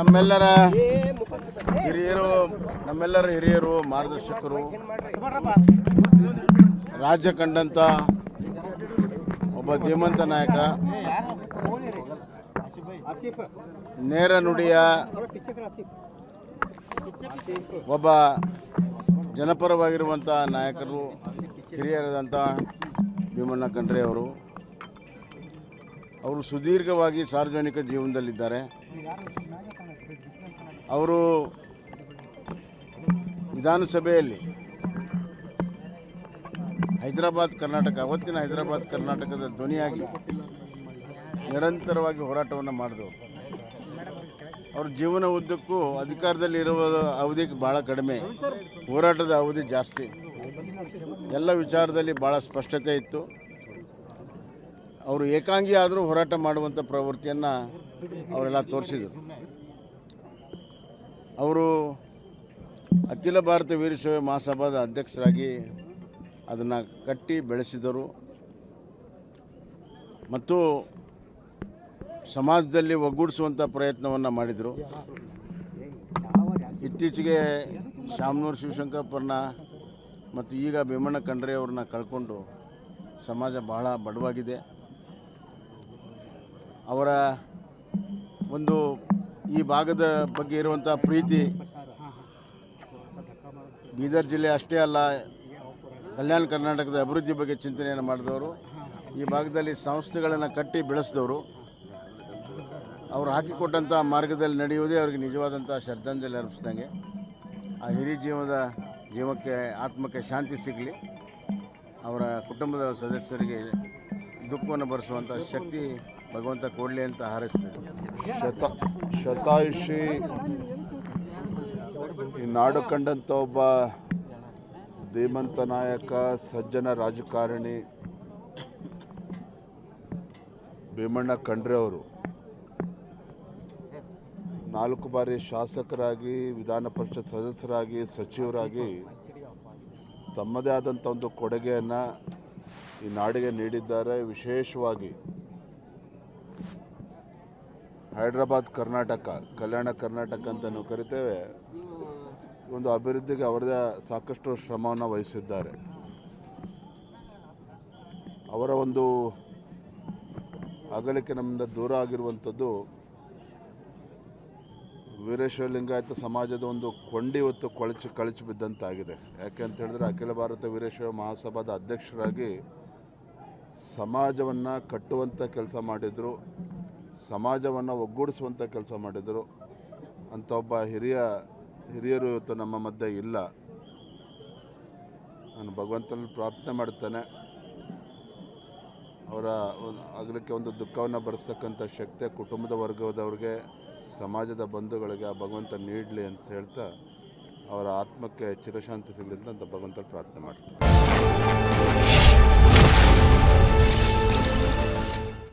ನಮ್ಮೆಲ್ಲರ ಹಿರಿಯರು ಮಾರ್ಗದರ್ಶಕರು, ರಾಜ್ಯ ಕಂಡಂತ ಒಬ್ಬ ಧೀಮಂತ ನಾಯಕ, ನೇರ ನುಡಿಯ ಒಬ್ಬ ಜನಪರವಾಗಿರುವಂಥ ನಾಯಕರು, ಹಿರಿಯರಾದಂಥ ಭೀಮಣ್ಣ ಖಂಡ್ರೆ ಅವರು ಸುದೀರ್ಘವಾಗಿ ಸಾರ್ವಜನಿಕ ಜೀವನದಲ್ಲಿದ್ದಾರೆ. ಅವರು ವಿಧಾನಸಭೆಯಲ್ಲಿ ಅವತ್ತಿನ ಹೈದರಾಬಾದ್ ಕರ್ನಾಟಕದ ಧ್ವನಿಯಾಗಿ ನಿರಂತರವಾಗಿ ಹೋರಾಟವನ್ನು ಮಾಡಿದವರು. ಅವ್ರ ಜೀವನ ಉದ್ದಕ್ಕೂ ಅಧಿಕಾರದಲ್ಲಿ ಇರುವ ಅವಧಿ ಭಾಳ ಕಡಿಮೆ, ಹೋರಾಟದ ಅವಧಿ ಜಾಸ್ತಿ. ಎಲ್ಲ ವಿಚಾರದಲ್ಲಿ ಭಾಳ ಸ್ಪಷ್ಟತೆ ಇತ್ತು. ಅವರು ಏಕಾಂಗಿ ಆದರೂ ಹೋರಾಟ ಮಾಡುವಂಥ ಪ್ರವೃತ್ತಿಯನ್ನು ಅವರೆಲ್ಲ ತೋರಿಸಿದರು. ಅವರು ಅಖಿಲ ಭಾರತ ವೀರಶೈವ ಮಹಾಸಭಾದ ಅಧ್ಯಕ್ಷರಾಗಿ ಅದನ್ನು ಕಟ್ಟಿ ಬೆಳೆಸಿದರು ಮತ್ತು ಸಮಾಜದಲ್ಲಿ ಒಗ್ಗೂಡಿಸುವಂಥ ಪ್ರಯತ್ನವನ್ನು ಮಾಡಿದರು. ಇತ್ತೀಚೆಗೆ ಶಾಮನೂರು ಶಿವಶಂಕರಪ್ಪರನ್ನ ಮತ್ತು ಈಗ ಭೀಮಣ್ಣ ಖಂಡ್ರೆ ಅವ್ರನ್ನ ಕಳ್ಕೊಂಡು ಸಮಾಜ ಬಹಳ ಬಡವಾಗಿದೆ. ಅವರ ಒಂದು ಈ ಭಾಗದ ಬಗ್ಗೆ ಇರುವಂಥ ಪ್ರೀತಿ ಬೀದರ್ ಜಿಲ್ಲೆ ಅಷ್ಟೇ ಅಲ್ಲ, ಕಲ್ಯಾಣ ಕರ್ನಾಟಕದ ಅಭಿವೃದ್ಧಿ ಬಗ್ಗೆ ಚಿಂತನೆಯನ್ನು ಮಾಡಿದವರು, ಈ ಭಾಗದಲ್ಲಿ ಸಂಸ್ಥೆಗಳನ್ನು ಕಟ್ಟಿ ಬೆಳೆಸಿದವರು. ಅವರು ಹಾಕಿಕೊಟ್ಟಂಥ ಮಾರ್ಗದಲ್ಲಿ ನಡೆಯುವುದೇ ಅವರಿಗೆ ನಿಜವಾದಂಥ ಶ್ರದ್ಧಾಂಜಲಿ ಅರ್ಪಿಸಿದಂಗೆ. ಆ ಹಿರಿಯ ಜೀವಕ್ಕೆ ಆತ್ಮಕ್ಕೆ ಶಾಂತಿ ಸಿಗಲಿ, ಅವರ ಕುಟುಂಬದ ಸದಸ್ಯರಿಗೆ ದುಃಖವನ್ನು ಭರಿಸುವಂಥ ಶಕ್ತಿ ಭಗವಂತ ಕೊಡಲಿ ಅಂತ ಹಾರೈಸ್ತೇನೆ. ಶತಾಯುಷಿ ಈ ನಾಡು ಕಂಡಂಥ ಒಬ್ಬ ಧೀಮಂತ ನಾಯಕ, ಸಜ್ಜನ ರಾಜಕಾರಣಿ ಭೀಮಣ್ಣ ಖಂಡ್ರೆ ಅವರು 4 ಬಾರಿ ಶಾಸಕರಾಗಿ, ವಿಧಾನ ಪರಿಷತ್ ಸದಸ್ಯರಾಗಿ, ಸಚಿವರಾಗಿ ತಮ್ಮದೇ ಆದಂಥ ಒಂದು ಕೊಡುಗೆಯನ್ನು ಈ ನಾಡಿಗೆ ನೀಡಿದ್ದಾರೆ. ವಿಶೇಷವಾಗಿ ಹೈದರಾಬಾದ್ ಕರ್ನಾಟಕ, ಕಲ್ಯಾಣ ಕರ್ನಾಟಕ ಅಂತ ನಾವು ಕರಿತೇವೆ, ಒಂದು ಅಭಿವೃದ್ಧಿಗೆ ಅವರದೇ ಸಾಕಷ್ಟು ಶ್ರಮವನ್ನು ವಹಿಸಿದ್ದಾರೆ. ಅವರ ಒಂದು ಅಗಲಿಕೆ ನಮ್ಮಿಂದ ದೂರ ಆಗಿರುವಂಥದ್ದು ವೀರಶೈವ ಲಿಂಗಾಯತ ಸಮಾಜದ ಒಂದು ಕೊಂಡಿ ಇವತ್ತು ಕಳಚಿ ಬಿದ್ದಂತಾಗಿದೆ. ಯಾಕೆ ಅಂತ ಹೇಳಿದ್ರೆ ಅಖಿಲ ಭಾರತ ವೀರಶೈವ ಮಹಾಸಭಾದ ಅಧ್ಯಕ್ಷರಾಗಿ ಸಮಾಜವನ್ನು ಕಟ್ಟುವಂಥ ಕೆಲಸ ಮಾಡಿದರು, ಸಮಾಜವನ್ನು ಒಗ್ಗೂಡಿಸುವಂಥ ಕೆಲಸ ಮಾಡಿದರು. ಅಂಥ ಒಬ್ಬ ಹಿರಿಯರು ಇವತ್ತು ನಮ್ಮ ಮಧ್ಯೆ ಇಲ್ಲ. ನಾನು ಭಗವಂತನಲ್ಲಿ ಪ್ರಾರ್ಥನೆ ಮಾಡ್ತೇನೆ, ಅವರ ಅಗಲಿಕೆ ಒಂದು ದುಃಖವನ್ನು ಭರಿಸ್ತಕ್ಕಂಥ ಶಕ್ತಿ ಕುಟುಂಬದ ವರ್ಗದವ್ರಿಗೆ, ಸಮಾಜದ ಬಂಧುಗಳಿಗೆ ಆ ಭಗವಂತ ನೀಡಲಿ ಅಂತ ಹೇಳ್ತಾ ಅವರ ಆತ್ಮಕ್ಕೆ ಚಿರಶಾಂತಿ ಸಿಗಲಿ ಅಂತ ಭಗವಂತ ಪ್ರಾರ್ಥನೆ ಮಾಡ್ತೀನಿ.